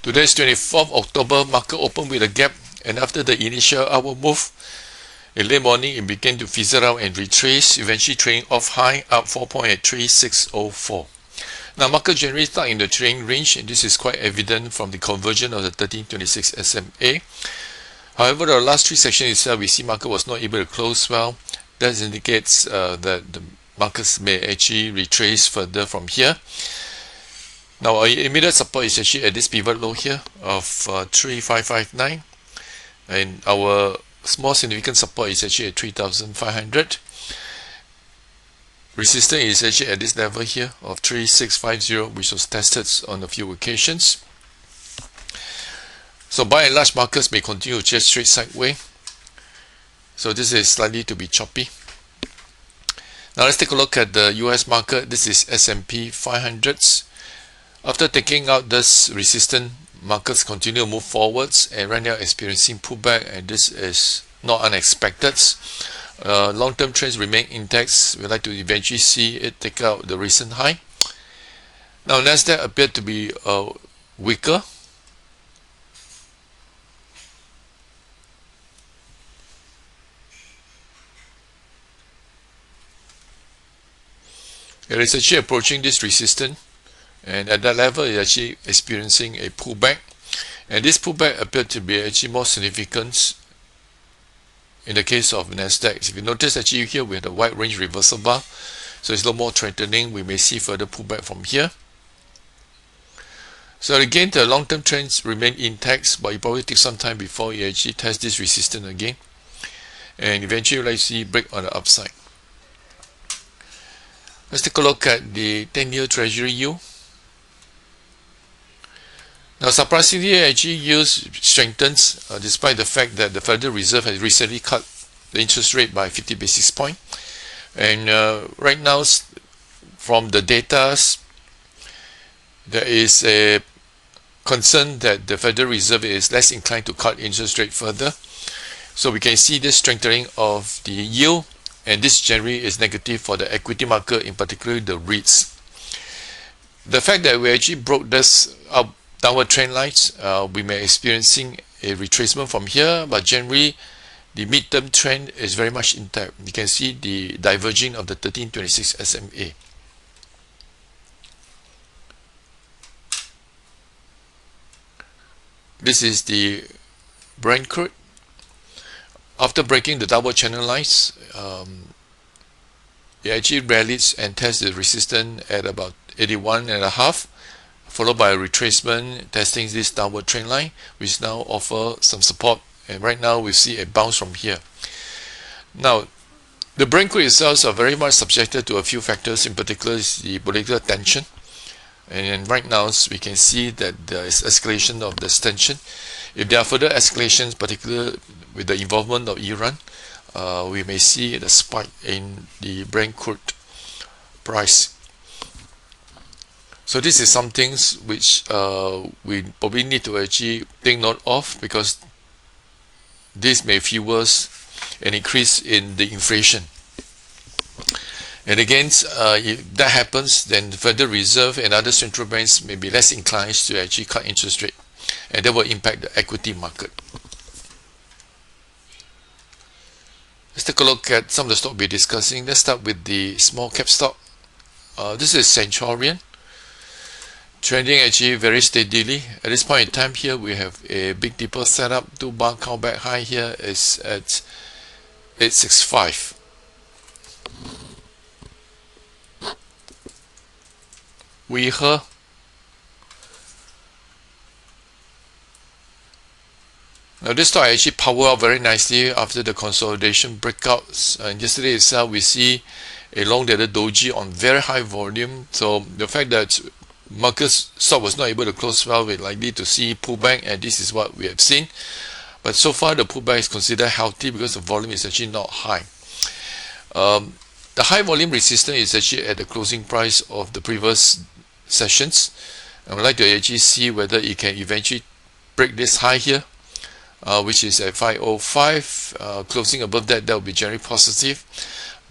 Today is 24th October, market opened with a gap, and after the initial upward move, in late morning it began to fizzle out and retrace, eventually trading off high up 4.83604. Now market generally stuck in the trading range, and this is quite evident from the conversion of the 1326 SMA. However, the last three sections itself, we see market was not able to close well. That indicates that the markets may actually retrace further from here. Now our immediate support is actually at this pivot low here of 3559, and our small significant support is actually at 3500. Resistance is actually at this level here of 3650, which was tested on a few occasions. So by and large, markets may continue to just trade sideways. So this is slightly to be choppy. Now let's take a look at the US market. This is S&P 500s. After taking out this resistance, markets continue to move forwards and right now experiencing pullback, and this is not unexpected. Long-term trends remain intact. We'd like to eventually see it take out the recent high. Now Nasdaq appeared to be weaker. It is actually approaching this resistance, and at that level it is actually experiencing a pullback, and this pullback appeared to be actually more significant in the case of Nasdaq. If you notice, actually here we have the wide range reversal bar, so it's a little more threatening. We may see further pullback from here. So again, the long-term trends remain intact, but it probably takes some time before you actually test this resistance again, and eventually you'll see break on the upside. Let's take a look at the 10-year Treasury yield. Now surprisingly, actually yields strengthens despite the fact that the Federal Reserve has recently cut the interest rate by 50 basis points. And right now, from the data, there is a concern that the Federal Reserve is less inclined to cut interest rate further. So we can see this strengthening of the yield, and this generally is negative for the equity market, in particular the REITs. The fact that we actually broke this downward trend lines, we may experiencing a retracement from here, but generally the midterm trend is very much intact. You can see the diverging of the 1326 SMA. This is the Brent crude. After breaking the double channel lines, it actually rallied and tested the resistance at about 81.5, followed by a retracement testing this downward trend line, which now offer some support, and right now we see a bounce from here. Now the Brent crude itself are very much subjected to a few factors, in particular is the political tension, and right now we can see that there is escalation of this tension. If there are further escalations, particularly with the involvement of Iran, we may see the spike in the Brent crude price. So this is something which we probably need to actually take note of, because this may fuel an increase in the inflation. And again, if that happens, then the Federal Reserve and other central banks may be less inclined to actually cut interest rate, and that will impact the equity market. Let's take a look at some of the stocks we're discussing. Let's start with the small cap stock. This is Centurion, trending actually very steadily. At this point in time here, we have a big dipper set up. 2 bar callback high here is at 865. We heard now this stock actually powered up very nicely after the consolidation breakouts, and yesterday itself we see a long dated doji on very high volume. So the fact that market stock was not able to close well, we're likely to see pullback, and this is what we have seen. But so far the pullback is considered healthy because the volume is actually not high. The high volume resistance is actually at the closing price of the previous sessions. I would like to actually see whether it can eventually break this high here. which is at 505. Closing above that, that will be generally positive.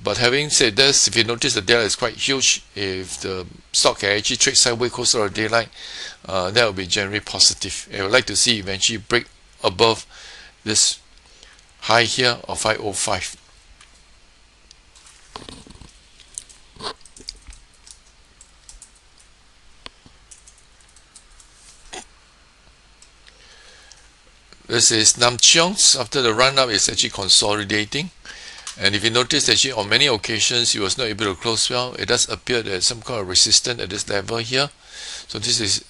But having said this, if you notice the delta is quite huge, if the stock can actually trade sideways closer to daylight, that will be generally positive. I would like to see eventually break above this high here of 505. This is Nam Cheong's. After the run up, it's actually consolidating. And if you notice, actually on many occasions, it was not able to close well. It does appear that some kind of resistance at this level here. So this is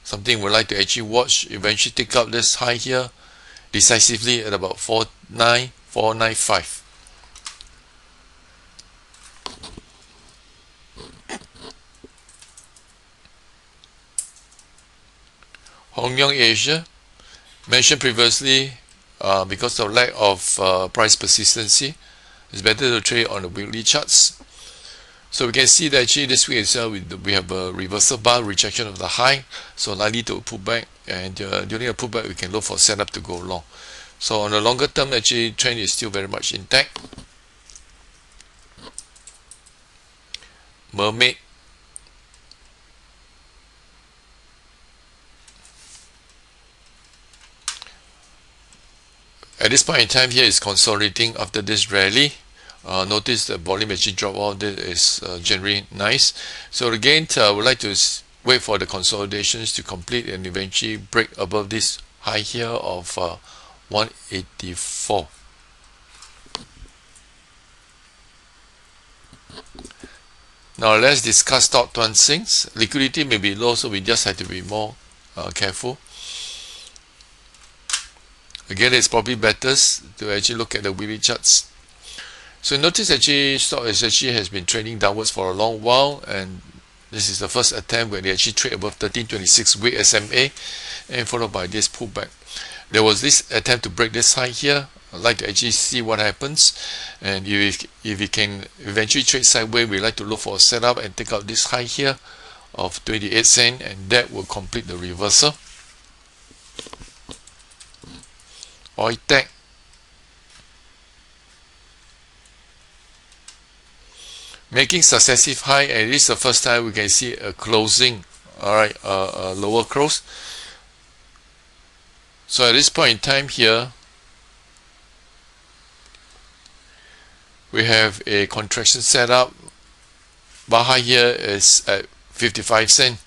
something we'd like to actually watch. Eventually take up this high here decisively at about 49495. Hong Kong Asia, mentioned previously, because of lack of price persistency, it's better to trade on the weekly charts. So we can see that actually this week itself we have a reversal bar rejection of the high, so likely to pull back, and during a pullback we can look for setup to go long. So on the longer term, actually trend is still very much intact. Mermaid, at this point in time here is consolidating after this rally. Notice the volume actually drop off. This is generally nice. So again, I would like to wait for the consolidations to complete and eventually break above this high here of 184. Now let's discuss stock things. Liquidity may be low, so we just have to be more careful. Again, it's probably better to actually look at the weekly charts. So notice actually stock has been trading downwards for a long while, and this is the first attempt when they actually trade above 1326 week SMA, and followed by this pullback. There was this attempt to break this high here. I'd like to actually see what happens, and if we can eventually trade sideways, we like to look for a setup and take out this high here of 28 cents, and that will complete the reversal. Oitech, making successive high, and this is the first time we can see a closing, alright, a lower close. So at this point in time here, we have a contraction setup. Bar high here is at 55 cents.